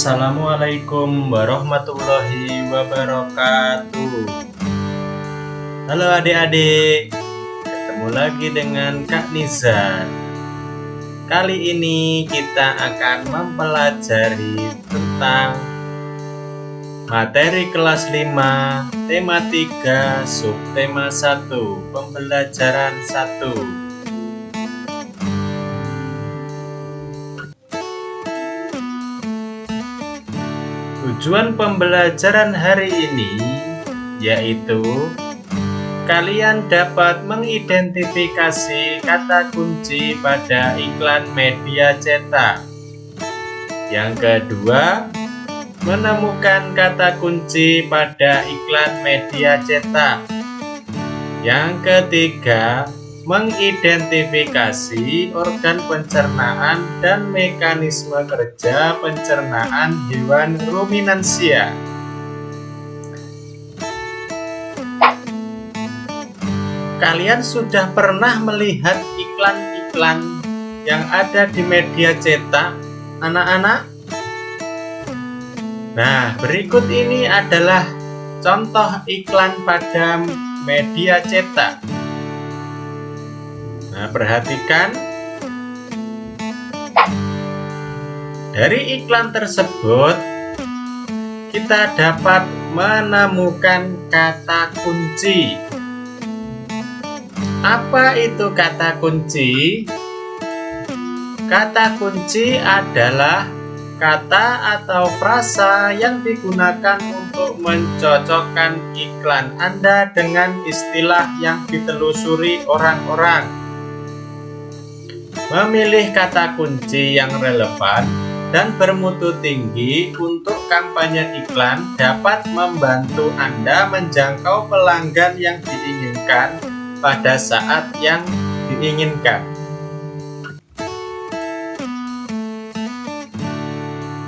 Assalamualaikum warahmatullahi wabarakatuh. Halo adik-adik, ketemu lagi dengan Kak Nizar. Kali ini kita akan mempelajari tentang materi kelas 5, tema 3, subtema 1, pembelajaran 1. Tujuan pembelajaran hari ini yaitu kalian dapat mengidentifikasi kata kunci pada iklan media cetak. Yang kedua, menemukan kata kunci pada iklan media cetak. Yang ketiga, mengidentifikasi organ pencernaan dan mekanisme kerja pencernaan hewan ruminansia. Kalian sudah pernah melihat iklan-iklan yang ada di media cetak, anak-anak? Nah, berikut ini adalah contoh iklan pada media cetak. Nah, perhatikan. Dari iklan tersebut, kita dapat menemukan kata kunci. Apa itu kata kunci? Kata kunci adalah kata atau frasa yang digunakan untuk mencocokkan iklan Anda dengan istilah yang ditelusuri orang-orang. Memilih kata kunci yang relevan dan bermutu tinggi untuk kampanye iklan dapat membantu Anda menjangkau pelanggan yang diinginkan pada saat yang diinginkan.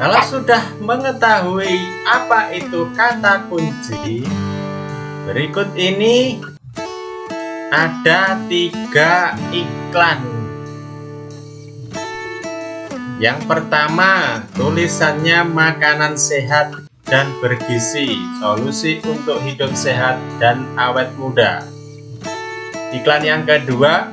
Kalau sudah mengetahui apa itu kata kunci, berikut ini ada 3 iklan. Yang pertama, tulisannya makanan sehat dan bergizi, solusi untuk hidup sehat dan awet muda. Iklan yang kedua,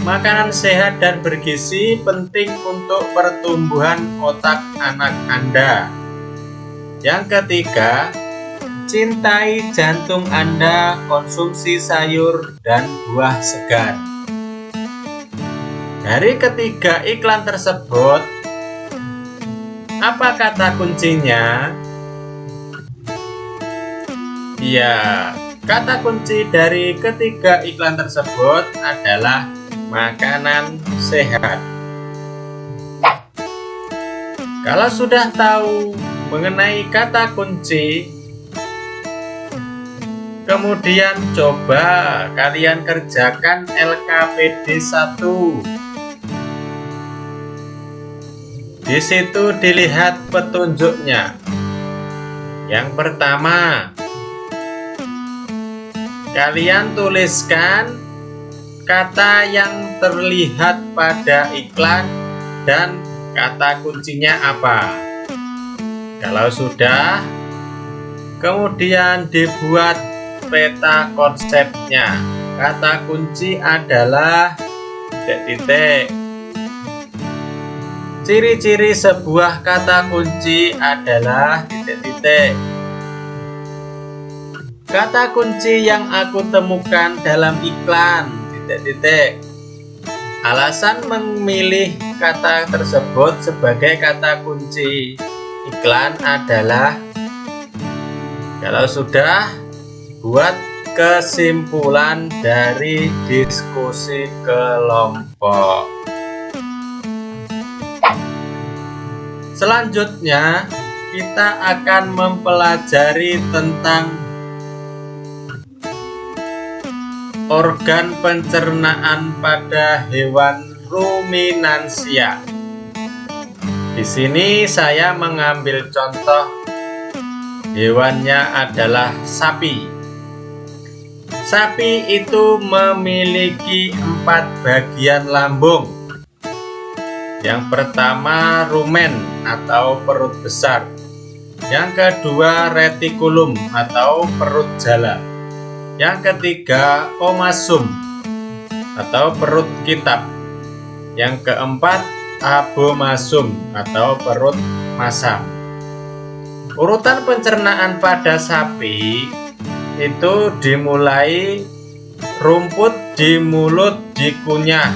makanan sehat dan bergizi penting untuk pertumbuhan otak anak Anda. Yang ketiga, cintai jantung Anda, konsumsi sayur dan buah segar. Dari ketiga iklan tersebut, apa kata kuncinya? Ya, kata kunci dari ketiga iklan tersebut adalah makanan sehat. Kalau sudah tahu mengenai kata kunci, kemudian coba kalian kerjakan LKPD 1. Di situ dilihat petunjuknya. Yang pertama, kalian tuliskan kata yang terlihat pada iklan dan kata kuncinya apa. Kalau sudah, kemudian dibuat peta konsepnya. Kata kunci adalah titik-titik. Ciri-ciri sebuah kata kunci adalah titik-titik. Kata kunci yang aku temukan dalam iklan titik-titik. Alasan memilih kata tersebut sebagai kata kunci iklan adalah, kalau sudah, buat kesimpulan dari diskusi kelompok. Selanjutnya, kita akan mempelajari tentang organ pencernaan pada hewan ruminansia. Di sini saya mengambil contoh hewannya adalah sapi. Sapi itu memiliki 4 bagian lambung. Yang pertama rumen atau perut besar. Yang kedua retikulum atau perut jala. Yang ketiga omasum atau perut kitab. Yang keempat abomasum atau perut masam. Urutan pencernaan pada sapi itu dimulai rumput di mulut dikunyah,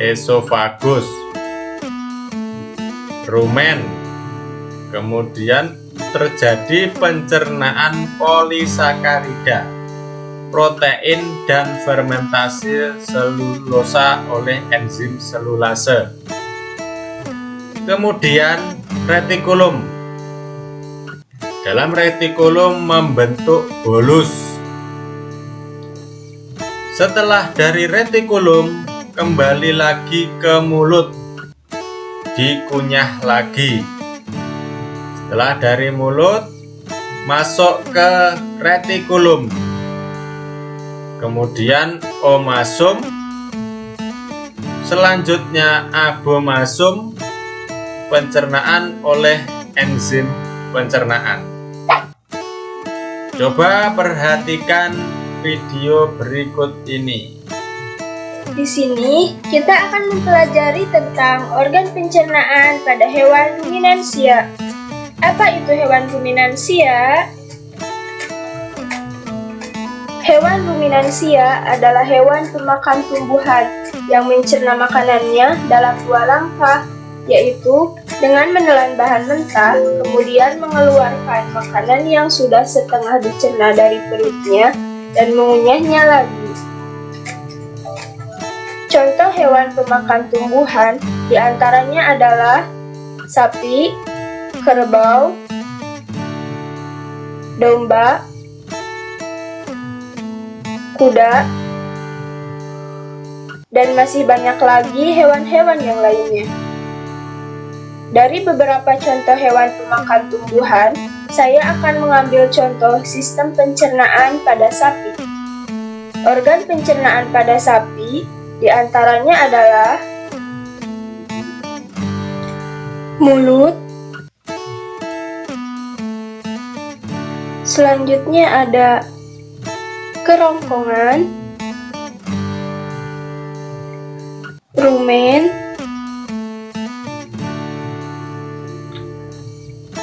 esofagus, rumen, kemudian terjadi pencernaan polisakarida, protein dan fermentasi selulosa oleh enzim selulase. Kemudian retikulum. Dalam retikulum membentuk bolus. Setelah dari retikulum kembali lagi ke mulut, dikunyah lagi. Setelah dari mulut masuk ke retikulum, kemudian omasum, selanjutnya abomasum, pencernaan oleh enzim pencernaan. Coba perhatikan video berikut ini. Di sini kita akan mempelajari tentang organ pencernaan pada hewan ruminansia. Apa itu hewan ruminansia? Hewan ruminansia adalah hewan pemakan tumbuhan yang mencerna makanannya dalam 2 langkah, yaitu dengan menelan bahan mentah, kemudian mengeluarkan makanan yang sudah setengah dicerna dari perutnya dan mengunyahnya lagi. Contoh hewan pemakan tumbuhan diantaranya adalah sapi, kerbau, domba, kuda, dan masih banyak lagi hewan-hewan yang lainnya. Dari beberapa contoh hewan pemakan tumbuhan, saya akan mengambil contoh sistem pencernaan pada sapi. Organ pencernaan pada sapi diantaranya adalah mulut, selanjutnya ada kerongkongan, rumen,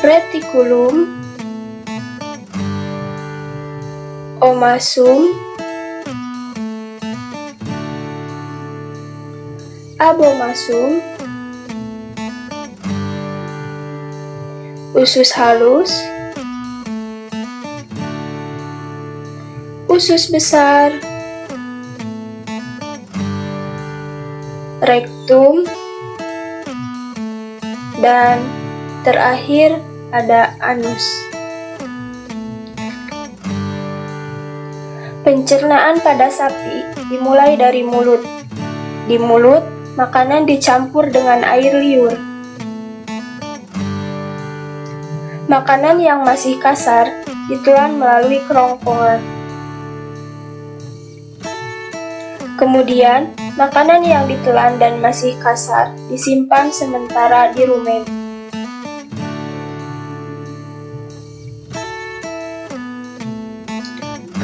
retikulum, omasum, abomasum, usus halus, usus besar, rektum, dan terakhir ada anus. Pencernaan pada sapi dimulai dari mulut. Di mulut, makanan dicampur dengan air liur. Makanan yang masih kasar ditelan melalui kerongkongan. Kemudian, makanan yang ditelan dan masih kasar disimpan sementara di rumen.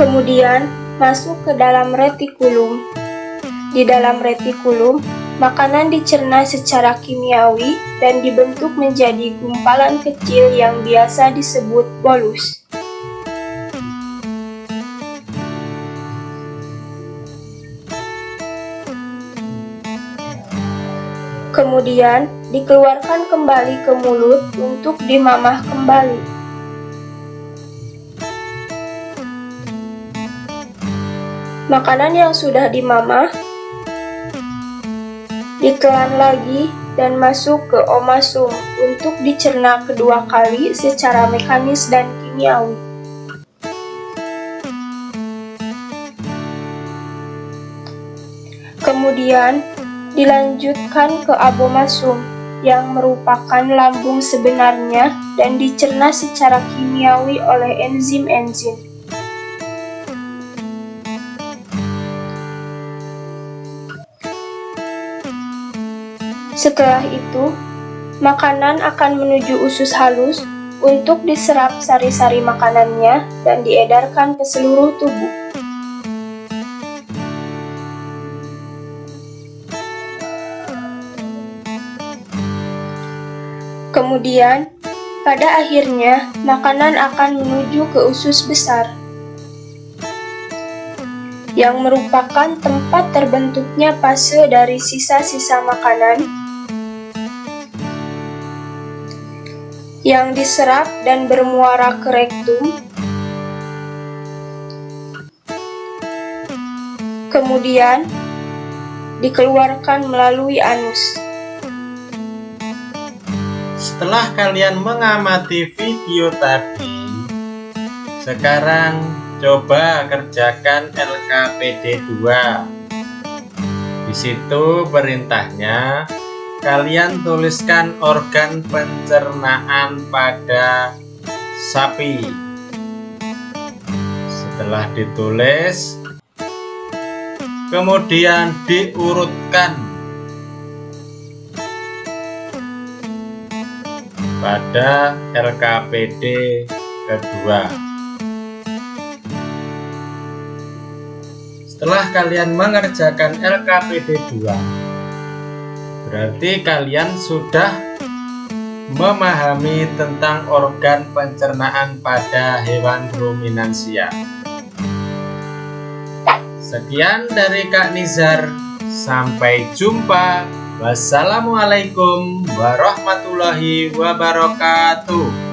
Kemudian, masuk ke dalam retikulum. Di dalam retikulum, makanan dicerna secara kimiawi dan dibentuk menjadi gumpalan kecil yang biasa disebut bolus. Kemudian, dikeluarkan kembali ke mulut untuk dimamah kembali. Makanan yang sudah dimamah ditelan lagi dan masuk ke omasum untuk dicerna kedua kali secara mekanis dan kimiawi. Kemudian dilanjutkan ke abomasum yang merupakan lambung sebenarnya dan dicerna secara kimiawi oleh enzim-enzim. Setelah itu, makanan akan menuju usus halus untuk diserap sari-sari makanannya dan diedarkan ke seluruh tubuh. Kemudian, pada akhirnya, makanan akan menuju ke usus besar, yang merupakan tempat terbentuknya fase dari sisa-sisa makanan yang diserap dan bermuara ke rektum, kemudian dikeluarkan melalui anus. Setelah kalian mengamati video tadi, sekarang coba kerjakan LKPD 2. Di situ perintahnya, kalian tuliskan organ pencernaan pada sapi. Setelah ditulis, kemudian diurutkan pada LKPD kedua. Setelah kalian mengerjakan LKPD 2, berarti kalian sudah memahami tentang organ pencernaan pada hewan ruminansia. Sekian dari Kak Nizar, sampai jumpa. Wassalamualaikum warahmatullahi wabarakatuh.